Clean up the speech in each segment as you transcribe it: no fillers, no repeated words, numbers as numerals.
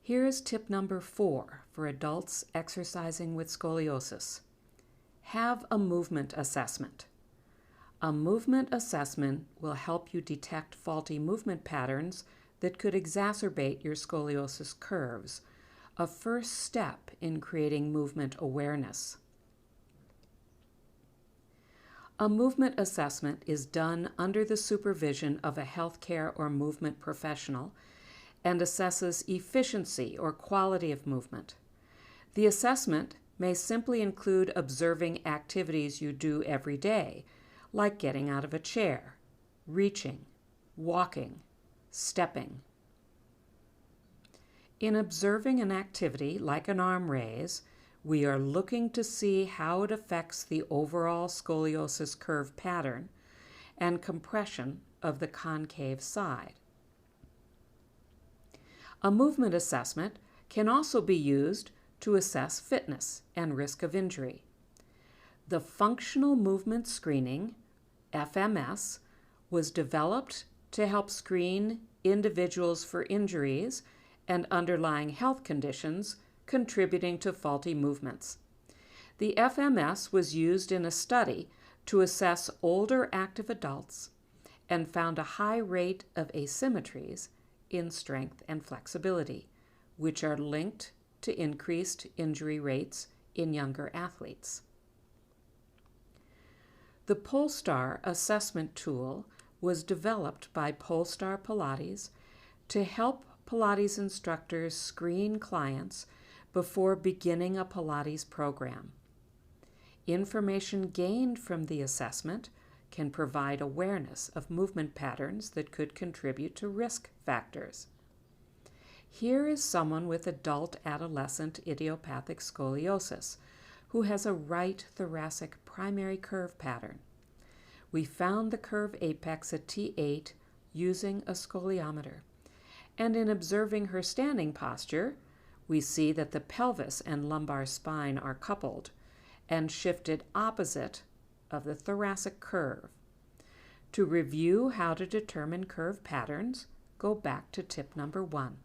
Here is tip number 4 for adults exercising with scoliosis. Have a movement assessment. A movement assessment will help you detect faulty movement patterns that could exacerbate your scoliosis curves, a first step in creating movement awareness. A movement assessment is done under the supervision of a healthcare or movement professional and assesses efficiency or quality of movement. The assessment may simply include observing activities you do every day, like getting out of a chair, reaching, walking, stepping. In observing an activity like an arm raise, we are looking to see how it affects the overall scoliosis curve pattern and compression of the concave side. A movement assessment can also be used to assess fitness and risk of injury. The Functional Movement Screening, FMS, was developed to help screen individuals for injuries and underlying health conditions contributing to faulty movements. The FMS was used in a study to assess older active adults and found a high rate of asymmetries in strength and flexibility, which are linked to increased injury rates in younger athletes. The Polestar assessment tool was developed by Polestar Pilates to help Pilates instructors screen clients before beginning a Pilates program. Information gained from the assessment can provide awareness of movement patterns that could contribute to risk factors. Here is someone with adult adolescent idiopathic scoliosis who has a right thoracic primary curve pattern. We found the curve apex at T8 using a scoliometer, and in observing her standing posture, we see that the pelvis and lumbar spine are coupled and shifted opposite of the thoracic curve. To review how to determine curve patterns, go back to tip number 1.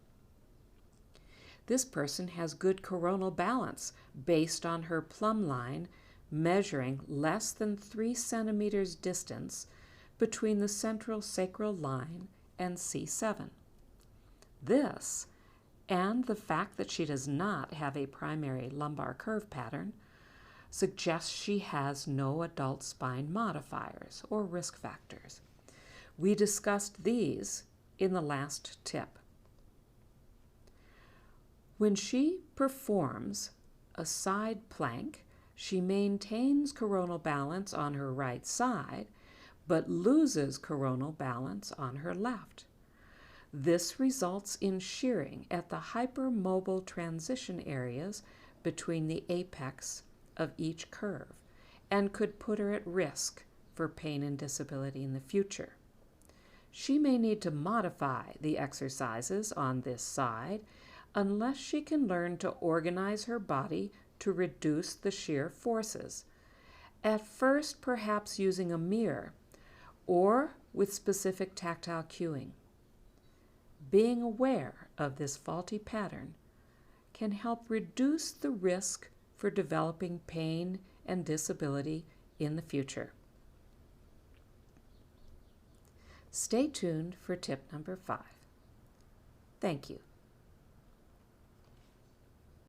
This person has good coronal balance based on her plumb line measuring less than 3 centimeters distance between the central sacral line and C7. This, and the fact that she does not have a primary lumbar curve pattern, suggests she has no adult spine modifiers or risk factors. We discussed these in the last tip. When she performs a side plank, she maintains coronal balance on her right side, but loses coronal balance on her left. This results in shearing at the hypermobile transition areas between the apex of each curve and could put her at risk for pain and disability in the future. She may need to modify the exercises on this side unless she can learn to organize her body to reduce the shear forces, at first perhaps using a mirror or with specific tactile cueing. Being aware of this faulty pattern can help reduce the risk for developing pain and disability in the future. Stay tuned for tip number 5. Thank you.